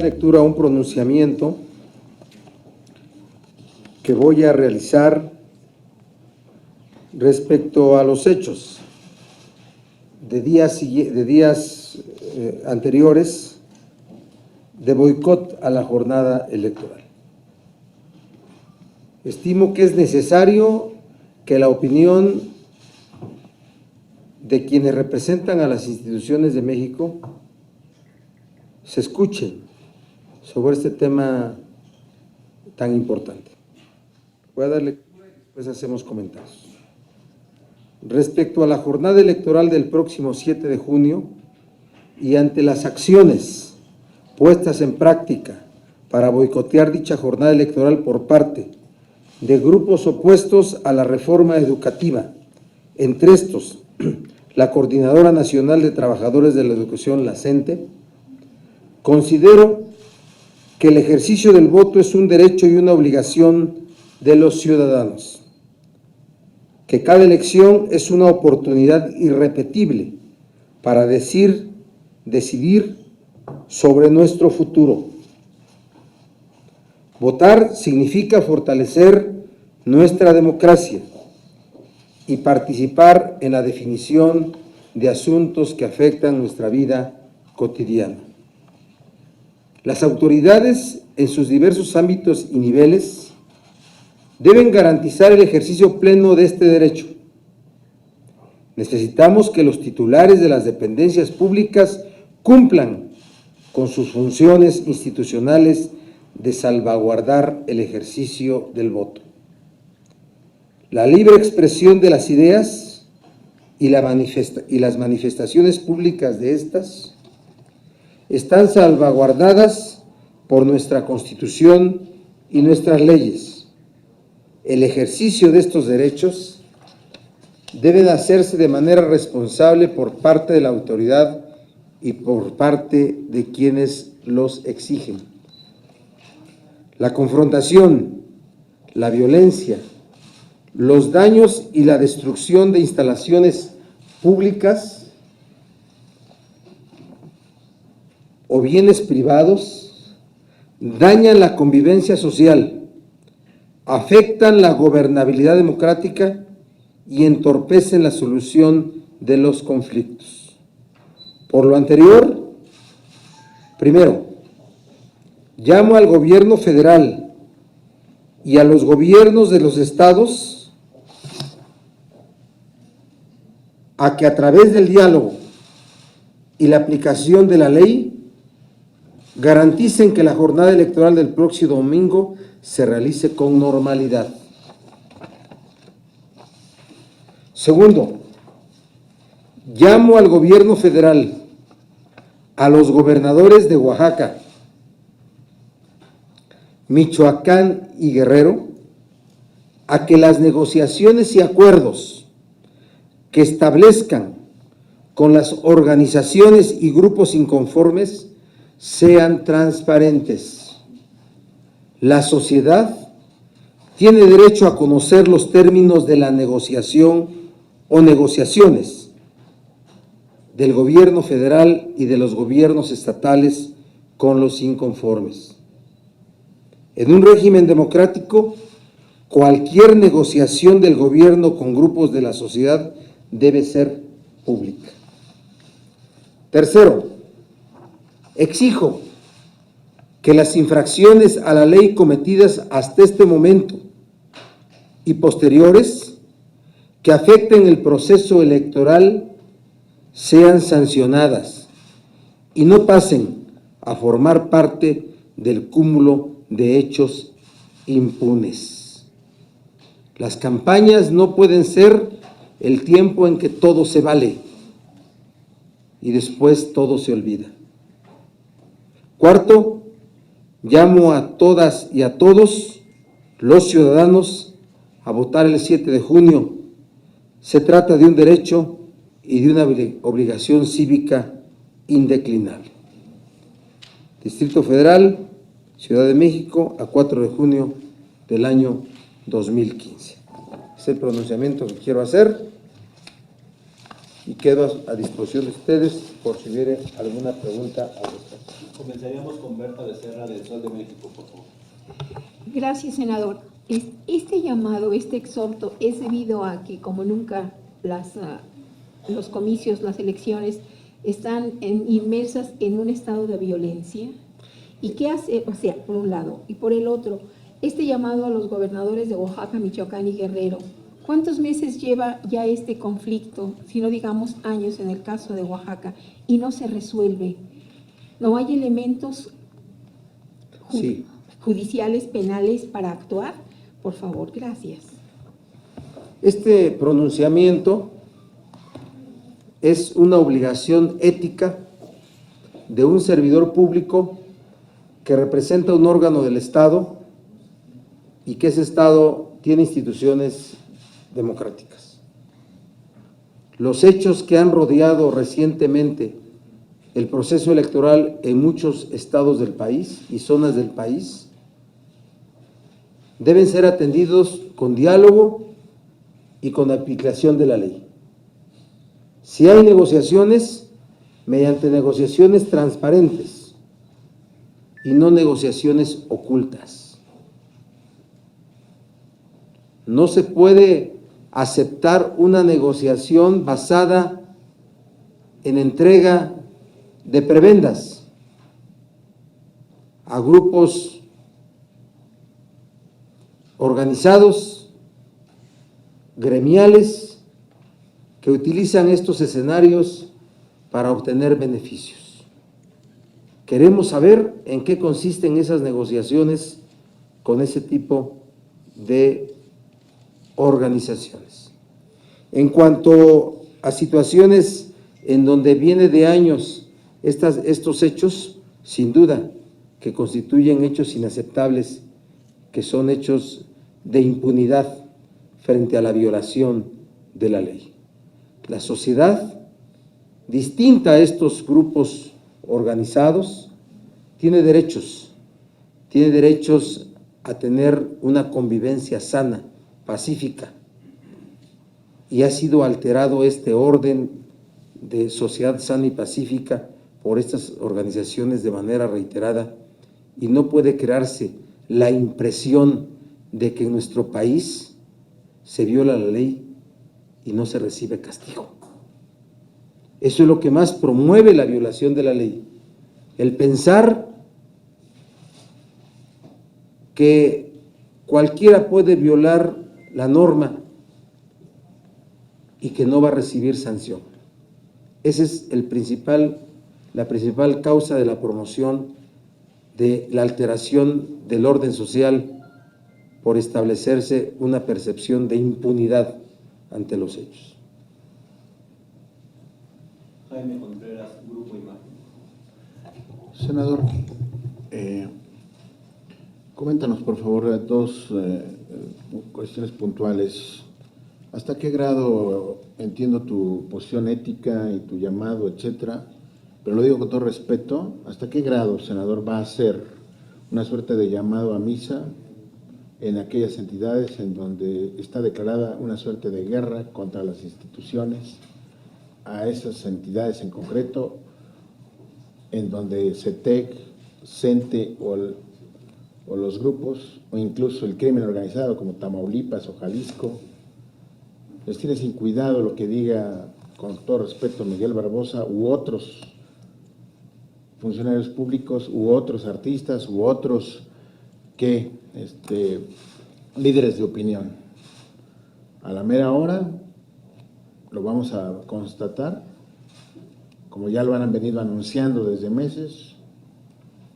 lectura a un pronunciamiento que voy a realizar respecto a los hechos de días anteriores de boicot a la jornada electoral. Estimo que es necesario que la opinión de quienes representan a las instituciones de México se escuche sobre este tema tan importante. Voy a darle lectura y después hacemos comentarios. Respecto a la jornada electoral del próximo 7 de junio y ante las acciones puestas en práctica para boicotear dicha jornada electoral por parte de grupos opuestos a la reforma educativa, entre estos la Coordinadora Nacional de Trabajadores de la Educación, la CENTE, considero que el ejercicio del voto es un derecho y una obligación de los ciudadanos, que cada elección es una oportunidad irrepetible para decidir sobre nuestro futuro. Votar significa fortalecer nuestra democracia y participar en la definición de asuntos que afectan nuestra vida cotidiana. Las autoridades en sus diversos ámbitos y niveles deben garantizar el ejercicio pleno de este derecho. Necesitamos que los titulares de las dependencias públicas cumplan con sus funciones institucionales de salvaguardar el ejercicio del voto. La libre expresión de las ideas y las manifestaciones públicas de estas están salvaguardadas por nuestra Constitución y nuestras leyes. El ejercicio de estos derechos debe hacerse de manera responsable por parte de la autoridad y por parte de quienes los exigen. La confrontación, la violencia, los daños y la destrucción de instalaciones públicas o bienes privados dañan la convivencia social, afectan la gobernabilidad democrática y entorpecen la solución de los conflictos. Por lo anterior, primero, llamo al gobierno federal y a los gobiernos de los estados a que a través del diálogo y la aplicación de la ley garanticen que la jornada electoral del próximo domingo se realice con normalidad. Segundo, llamo al gobierno federal, a los gobernadores de Oaxaca, Michoacán y Guerrero, a que las negociaciones y acuerdos que establezcan con las organizaciones y grupos inconformes sean transparentes. La sociedad tiene derecho a conocer los términos de la negociación o negociaciones del gobierno federal y de los gobiernos estatales con los inconformes. En un régimen democrático, cualquier negociación del gobierno con grupos de la sociedad debe ser pública. Tercero, exijo que las infracciones a la ley cometidas hasta este momento y posteriores que afecten el proceso electoral sean sancionadas y no pasen a formar parte del cúmulo de hechos impunes. Las campañas no pueden ser el tiempo en que todo se vale y después todo se olvida. Cuarto, llamo a todas y a todos los ciudadanos a votar el 7 de junio. Se trata de un derecho y de una obligación cívica indeclinable. Distrito Federal, Ciudad de México, a 4 de junio del año 2015. Es el pronunciamiento que quiero hacer. y quedo a disposición de ustedes por si hubiera alguna pregunta al respecto. Comenzaríamos con Berta Becerra del Sol de México, por favor. Gracias, senador. Este llamado, este exhorto, es debido a que, como nunca, los comicios, las elecciones están inmersas en un estado de violencia. ¿Y qué hace? O sea, por un lado. Y por el otro, este llamado a los gobernadores de Oaxaca, Michoacán y Guerrero. ¿Cuántos meses lleva ya este conflicto, si no digamos años en el caso de Oaxaca, y no se resuelve? ¿No hay elementos Sí. judiciales, penales para actuar? Por favor, gracias. Este pronunciamiento es una obligación ética de un servidor público que representa un órgano del Estado y que ese Estado tiene instituciones democráticas. Los hechos que han rodeado recientemente el proceso electoral en muchos estados del país y zonas del país deben ser atendidos con diálogo y con aplicación de la ley. Si hay negociaciones, mediante negociaciones transparentes y no negociaciones ocultas. No se puede aceptar una negociación basada en entrega de prebendas a grupos organizados, gremiales, que utilizan estos escenarios para obtener beneficios. Queremos saber en qué consisten esas negociaciones con ese tipo de organizaciones. En cuanto a situaciones en donde viene de años estos hechos, sin duda que constituyen hechos inaceptables, que son hechos de impunidad frente a la violación de la ley. La sociedad, distinta a estos grupos organizados, tiene derechos a tener una convivencia sana, pacífica, y ha sido alterado este orden de sociedad sana y pacífica por estas organizaciones de manera reiterada, y no puede crearse la impresión de que en nuestro país se viola la ley y no se recibe castigo. Eso es lo que más promueve la violación de la ley, el pensar que cualquiera puede violar la norma y que no va a recibir sanción. Esa es la principal causa de la promoción de la alteración del orden social por establecerse una percepción de impunidad ante los hechos. Jaime Contreras, Grupo Imagen. Senador, coméntanos por favor dos cuestiones puntuales. ¿Hasta qué grado entiendo tu posición ética y tu llamado, etcétera? Pero lo digo con todo respeto, ¿hasta qué grado, senador, va a ser una suerte de llamado a misa en aquellas entidades en donde está declarada una suerte de guerra contra las instituciones, a esas entidades en concreto, en donde CETEC, CENTE o los grupos, o incluso el crimen organizado como Tamaulipas o Jalisco, les tiene sin cuidado lo que diga, con todo respeto, Miguel Barbosa u otros funcionarios públicos u otros artistas u otros líderes de opinión? A la mera hora lo vamos a constatar, como ya lo han venido anunciando desde meses,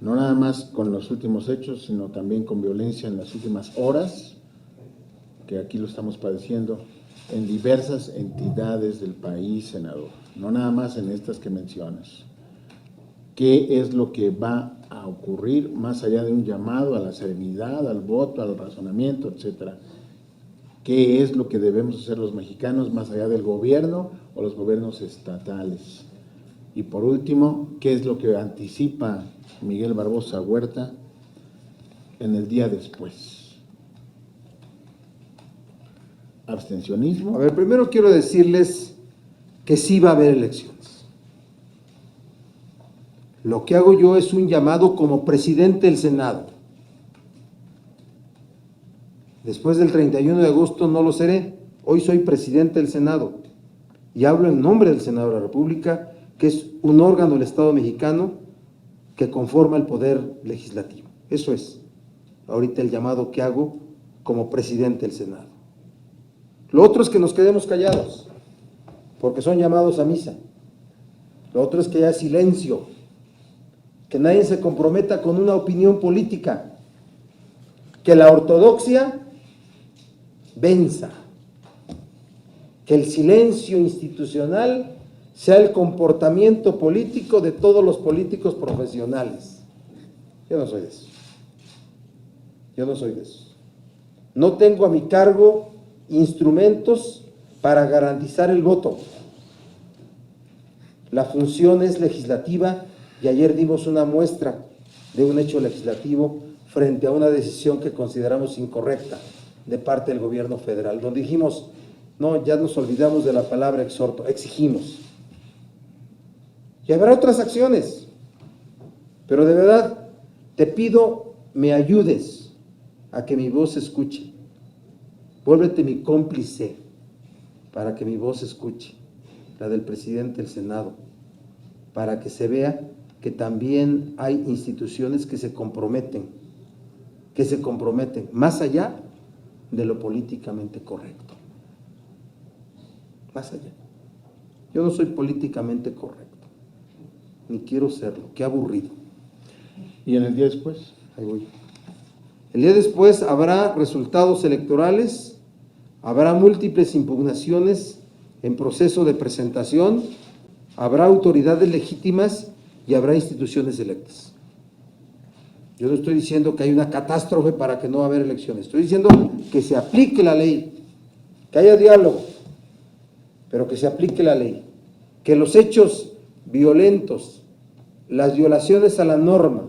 no nada más con los últimos hechos, sino también con violencia en las últimas horas, que aquí lo estamos padeciendo en diversas entidades del país, senador, no nada más en estas que mencionas. ¿Qué es lo que va a ocurrir más allá de un llamado a la serenidad, al voto, al razonamiento, etcétera? ¿Qué es lo que debemos hacer los mexicanos más allá del gobierno o los gobiernos estatales? Y por último, ¿qué es lo que anticipa Miguel Barbosa Huerta en el día después? ¿Abstencionismo? A ver, primero quiero decirles que sí va a haber elecciones. Lo que hago yo es un llamado como presidente del Senado. Después del 31 de agosto no lo seré. Hoy soy presidente del Senado y hablo en nombre del Senado de la República, que es un órgano del Estado mexicano que conforma el poder legislativo. Eso es ahorita el llamado que hago como presidente del Senado. Lo otro es que nos quedemos callados, porque son llamados a misa. Lo otro es que haya silencio, que nadie se comprometa con una opinión política, que la ortodoxia venza, que el silencio institucional sea el comportamiento político de todos los políticos profesionales. Yo no soy de eso. Yo no soy de eso. No tengo a mi cargo instrumentos para garantizar el voto. La función es legislativa y ayer dimos una muestra de un hecho legislativo frente a una decisión que consideramos incorrecta de parte del gobierno federal, donde dijimos, no, ya nos olvidamos de la palabra exhorto, exigimos. Y habrá otras acciones, pero de verdad te pido me ayudes a que mi voz se escuche. Vuélvete mi cómplice para que mi voz se escuche, la del presidente del Senado, para que se vea que también hay instituciones que se comprometen más allá de lo políticamente correcto. Más allá. Yo no soy políticamente correcto, ni quiero serlo, qué aburrido. ¿Y en el día después? Ahí voy. El día después habrá resultados electorales, habrá múltiples impugnaciones en proceso de presentación, habrá autoridades legítimas y habrá instituciones electas. Yo no estoy diciendo que hay una catástrofe para que no va a haber elecciones, estoy diciendo que se aplique la ley, que haya diálogo, pero que se aplique la ley, que los hechos violentos, las violaciones a la norma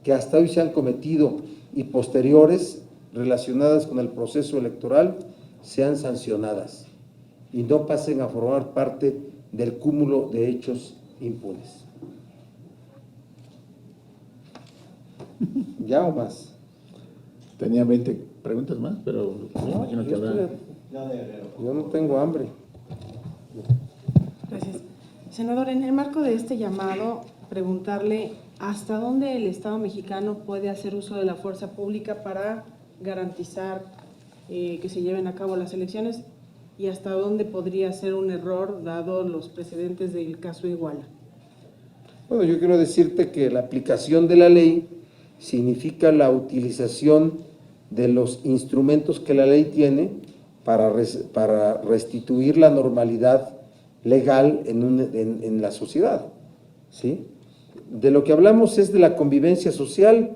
que hasta hoy se han cometido y posteriores relacionadas con el proceso electoral sean sancionadas y no pasen a formar parte del cúmulo de hechos impunes. ¿Ya o más? Tenía 20 preguntas más, pero me imagino que habrá. Yo no tengo hambre. Gracias. Senador, en el marco de este llamado, preguntarle hasta dónde el Estado mexicano puede hacer uso de la fuerza pública para garantizar que se lleven a cabo las elecciones y hasta dónde podría ser un error dado los precedentes del caso Iguala. Bueno, yo quiero decirte que la aplicación de la ley significa la utilización de los instrumentos que la ley tiene para restituir la normalidad legal en la sociedad, ¿sí? De lo que hablamos es de la convivencia social,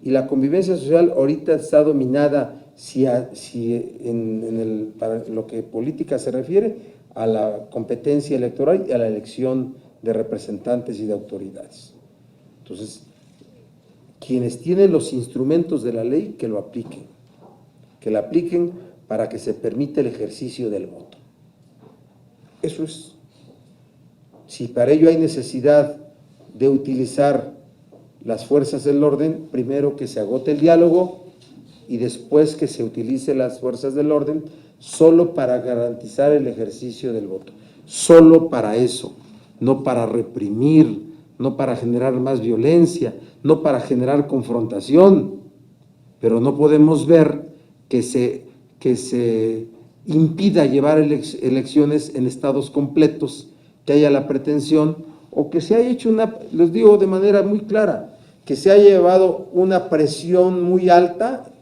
y la convivencia social ahorita está dominada, para lo que política se refiere, a la competencia electoral y a la elección de representantes y de autoridades. Entonces, quienes tienen los instrumentos de la ley, que lo apliquen, que la apliquen para que se permita el ejercicio del voto. Eso es. Si para ello hay necesidad de utilizar las fuerzas del orden, primero que se agote el diálogo y después que se utilice las fuerzas del orden solo para garantizar el ejercicio del voto. Solo para eso, no para reprimir, no para generar más violencia, no para generar confrontación, pero no podemos ver que se impida llevar elecciones en estados completos, que haya la pretensión, o que se haya hecho les digo de manera muy clara, que se haya llevado una presión muy alta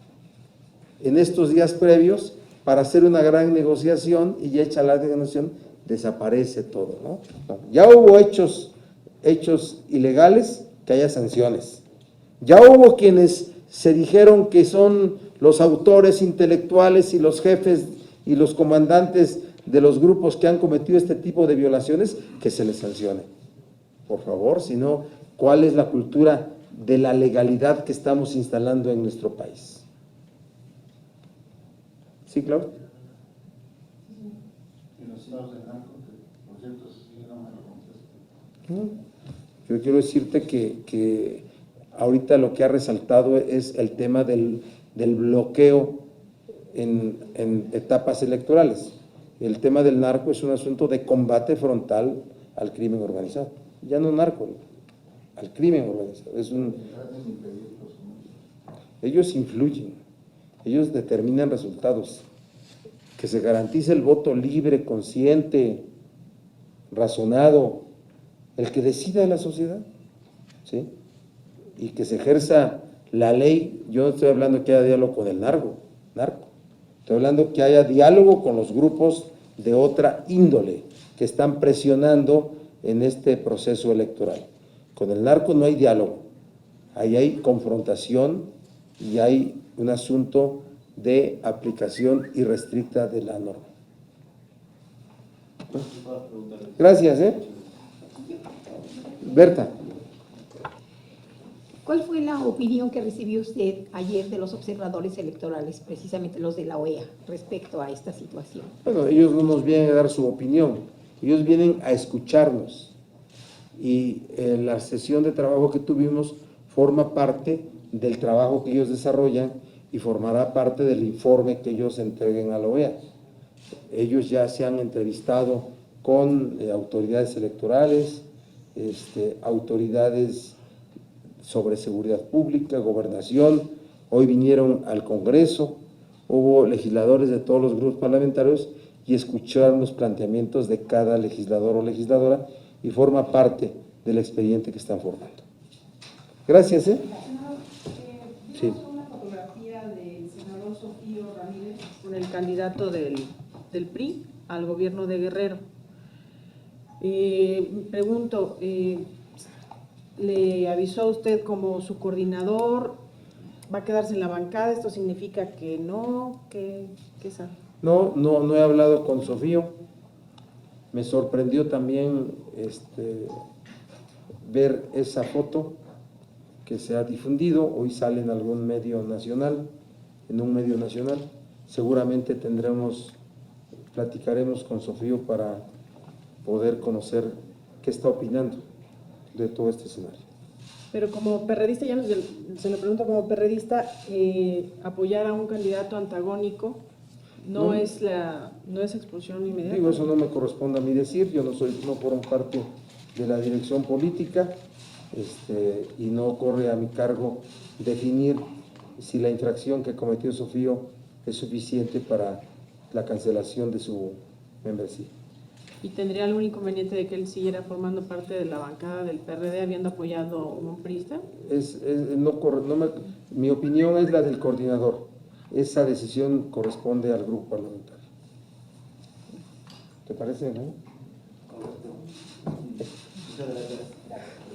en estos días previos para hacer una gran negociación, y ya hecha la negociación desaparece todo, ¿no? Ya hubo hechos ilegales, que haya sanciones. Ya hubo quienes se dijeron que son los autores intelectuales y los jefes y los comandantes de los grupos que han cometido este tipo de violaciones, que se les sancione. Por favor, si no, ¿cuál es la cultura de la legalidad que estamos instalando en nuestro país? ¿Sí, Claudia? acusados de narco, que por cierto, sí, no me lo contesté. Yo quiero decirte que ahorita lo que ha resaltado es el tema del bloqueo en etapas electorales. El tema del narco es un asunto de combate frontal al crimen organizado. Ya no narco, al crimen organizado. Ellos influyen, ellos determinan resultados. Que se garantice el voto libre, consciente, razonado, el que decida de la sociedad, ¿sí? Y que se ejerza la ley. Yo no estoy hablando que haya diálogo con el narco, estoy hablando que haya diálogo con los grupos de otra índole que están presionando en este proceso electoral. Con el narco no hay diálogo, ahí hay confrontación y hay un asunto de aplicación irrestricta de la norma. Gracias, Berta. ¿Cuál fue la opinión que recibió usted ayer de los observadores electorales, precisamente los de la OEA, respecto a esta situación? Bueno, ellos no nos vienen a dar su opinión, ellos vienen a escucharnos. Y la sesión de trabajo que tuvimos forma parte del trabajo que ellos desarrollan y formará parte del informe que ellos entreguen a la OEA. Ellos ya se han entrevistado con autoridades electorales, autoridades sobre seguridad pública, gobernación, hoy vinieron al Congreso, hubo legisladores de todos los grupos parlamentarios y escucharon los planteamientos de cada legislador o legisladora y forma parte del expediente que están formando. Gracias, Senador, Sí. vimos una fotografía del senador Sofío Ramírez con el candidato del PRI al gobierno de Guerrero. Pregunto, ¿le avisó a usted como su coordinador? ¿Va a quedarse en la bancada? ¿Esto significa que no? ¿Qué sabe? No he hablado con Sofío. Me sorprendió también ver esa foto que se ha difundido. Hoy sale en algún medio nacional, en un medio nacional. Seguramente platicaremos con Sofío para poder conocer qué está opinando de todo este escenario. Pero como perredista, ya se lo pregunto como perredista, apoyar a un candidato antagónico no es expulsión inmediata. Digo, eso no me corresponde a mí decir, yo no formo parte de la dirección política y no corre a mi cargo definir si la infracción que cometió Sofío es suficiente para la cancelación de su membresía. ¿Y tendría algún inconveniente de que él siguiera formando parte de la bancada del PRD habiendo apoyado a un priista? Mi opinión es la del coordinador. Esa decisión corresponde al grupo parlamentario. ¿Te parece, no?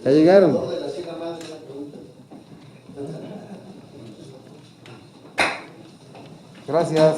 Ya llegaron. Gracias.